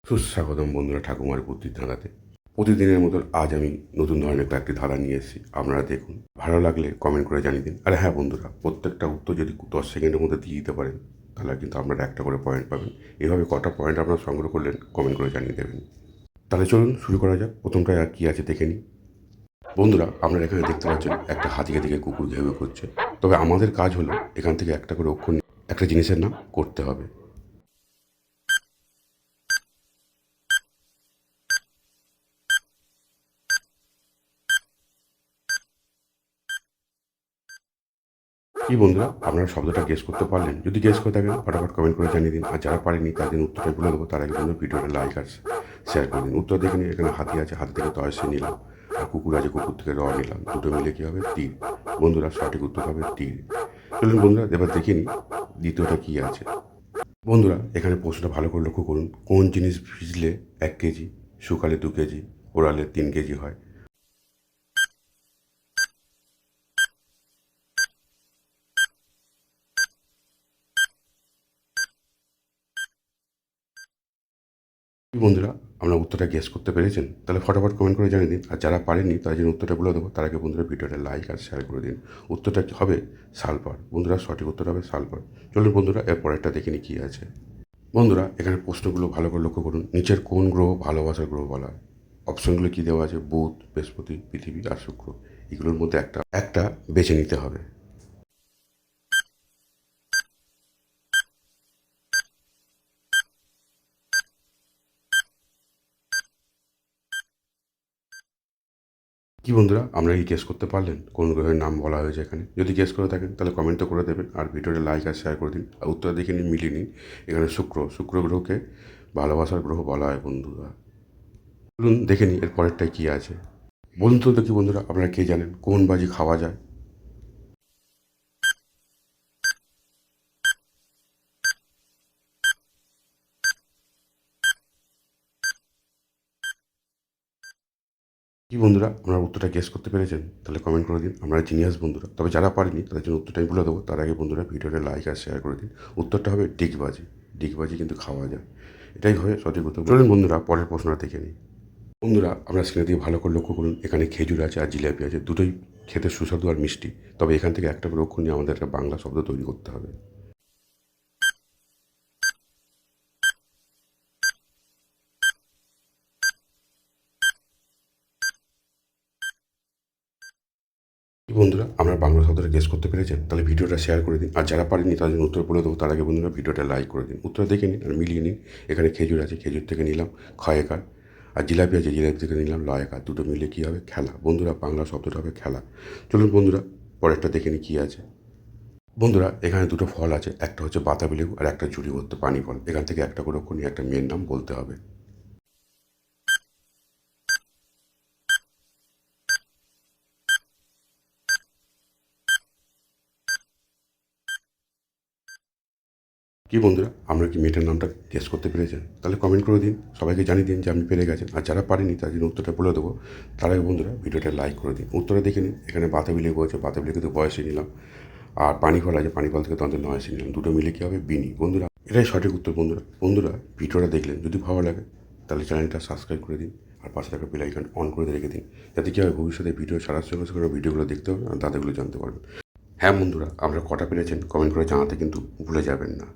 সুস্বাগতম বন্ধুরা ঠাকুমার বুদ্ধির ধাঁধাতে। প্রতিদিনের মতো আজ আমি নতুন ধরনের কয়েকটি ধাঁধা নিয়ে এসেছি, আপনারা দেখুন। ভালো লাগলে কমেন্ট করে জানিয়ে দিন। আর হ্যাঁ বন্ধুরা, প্রত্যেকটা উত্তর যদি 10 সেকেন্ডের মধ্যে দিয়ে দিতে পারেন তাহলে কিন্তু আপনারা একটা করে পয়েন্ট পাবেন। এভাবে কটা পয়েন্ট আপনারা সংগ্রহ করলেন কমেন্ট করে জানিয়ে দেবেন। তাহলে চলুন শুরু করা যাক। প্রথমটা আর কী আছে দেখে নিই। বন্ধুরা, আপনারা এখানে দেখতে পাচ্ছেন একটা হাতিকে দিকে কুকুর ঘেউ করছে। তবে আমাদের কাজ হলো এখান থেকে একটা করে অক্ষর নিয়ে একটা জিনিসের নাম করতে হবে। কি বন্ধুরা, আপনারা শব্দটা গেস করতে পারলেন? যদি গেস করে থাকেন ফটাফট কমেন্ট করে জানিয়ে দিন। আর যারা পারেনি তাদের উত্তরটা বলে দেবো, তার আগে বন্ধু ভিডিওটা লাইক আর শেয়ার করে দিন। উত্তর দেখে নিন, এখানে হাতি আছে, হাতি থেকে তয়সে নিলাম, আর কুকুর আছে, কুকুর থেকে র নিলাম, দুটো মিলে কী হবে? তীর। বন্ধুরা, সঠিক উত্তর হবে তীর। চলুন বন্ধুরা, এবার দেখে নিই দ্বিতীয়টা কী আছে। বন্ধুরা, এখানে প্রশ্নটা ভালো করে লক্ষ্য করুন। কোন জিনিস ভিজলে 1 কেজি, শুকালে 2 কেজি, ওড়ালে 3 কেজি হয়? কি বন্ধুরা, আপনার উত্তরটা গেস করতে পেরেছেন? তাহলে ফটাফট কমেন্ট করে জানিয়ে দিন। আর যারা পারেননি তারা যেন উত্তরটা বলে দেবো, তার আগে বন্ধুরা ভিডিওটা লাইক আর শেয়ার করে দিন। উত্তরটা কী হবে? সালফার। বন্ধুরা, সঠিক উত্তর হবে সালফার। চলুন বন্ধুরা, এর পরেরটা দেখে নিই কী আছে। বন্ধুরা, এখানে প্রশ্নগুলো ভালো করে লক্ষ্য করুন। নিচের কোন গ্রহ ভালোবাসার গ্রহ বলা হয়? অপশনগুলো কী দেওয়া আছে? বুধ, বৃহস্পতি, পৃথিবী আর শুক্র। এগুলোর মধ্যে একটা একটা বেছে নিতে হবে। কি বন্ধুরা, আমরা কি গেস করতে পারলেন কোন গ্রহের নাম বলা হয়েছে এখানে? যদি গেস করে থাকেন তাহলে কমেন্ট তো করে দেবেন, আর ভিডিওটা লাইক আর শেয়ার করে দিন। আর উত্তর দেখে নিন, মিলিয়ে নিন। এখানে শুক্র গ্রহকে ভালোবাসার গ্রহ বলা হয় বন্ধুরা। চলুন দেখে নিই এর পরেরটায় কী আছে। বলুন তো দেখি বন্ধুরা, আপনারা কে জানেন কোন বাজি খাওয়া যায়? কি বন্ধুরা, আপনারা উত্তরটা গেস করতে পেরেছেন? তাহলে কমেন্ট করে দিন। আমরা জিনিয়াস বন্ধুরা। তবে যারা পারেনি তাদের জন্য উত্তরটা আমি বলে দেবো, তার আগে বন্ধুরা ভিডিওটা লাইক আর শেয়ার করে দিন। উত্তরটা হবে ডিগবাজি। ডিগবাজি কিন্তু খাওয়া যায়। এটাই হয় সঠিক উত্তর। চলুন বন্ধুরা, পরের প্রশ্নটা দেখে নিই। বন্ধুরা, আমরা স্ক্রিনে দিয়ে ভালো করে লক্ষ্য করুন। এখানে খেজুর আছে আর জিলাপি আছে, দুটোই খেতে সুস্বাদু আর মিষ্টি। তবে এখান থেকে একটা করে অক্ষর নিয়ে আমাদের একটা বাংলা শব্দ তৈরি করতে হবে। কি বন্ধুরা, আমরা বাংলা শব্দটা গেস করতে পেরেছেন? তাহলে ভিডিওটা শেয়ার করে দিন। আর যারা পারেনি তাদের জন্য উত্তর বলে দেবো, তার আগে বন্ধুরা ভিডিওটা লাইক করে দিন। উত্তর দেখে নিন আর মিলিয়ে নিন। এখানে খেজুর আছে, খেজুর থেকে নিলাম ক্ষয়কার, আর জিলাপি আছে, জিলাপি থেকে নিলাম লয়কার। দুটো মিলে কী হবে? খেলা। বন্ধুরা, বাংলা শব্দটা হবে খেলা। চলুন বন্ধুরা, পরেরটা দেখে নিই কী আছে। বন্ধুরা, এখানে দুটো ফল আছে, একটা হচ্ছে বাতাবি লেবু আর একটা ঝুড়ি ভর্তি পানি ফল। এখান থেকে একটা করে অক্ষর নিয়ে একটা মেয়ের নাম বলতে হবে। কি বন্ধুরা, আমরা কি মেয়েটার নামটা গেস করতে পেরেছেন? তাহলে কমেন্ট করে দিন, সবাইকে জানিয়ে দিন যে আপনি পেরে গেছেন। আর যারা পারেনি তাদের জন্য উত্তরটা বলে দেবো, তার আগে বন্ধুরা ভিডিওটা লাইক করে দিন। উত্তরটা দেখে নিন। এখানে বাতাবি লেবু আছে, বাতাবি লেবু তো বয়সে নিলাম, আর পানি ফল আছে, পানি ফল থেকে তন্ত্রের নয়সে নিলাম। দুটো মিলে কী হবে? বিনি। বন্ধুরা, এটাই সঠিক উত্তর। বন্ধুরা, ভিডিওটা দেখলেন, যদি ভালো লাগে তাহলে চ্যানেলটা সাবস্ক্রাইব করে দিন, আর পাশে থাকা বেল আইকন অন করে রেখে দিন, যাতে কী হয় ভবিষ্যতে ভিডিও ছাড়ার সঙ্গে সঙ্গে ভিডিওগুলো দেখতে হবে আর দাদাগুলো জানতে পারবেন। হ্যাঁ বন্ধুরা, আপনারা কটা পেরেছেন কমেন্ট করে জানাতে কিন্তু ভুলে যাবেন না।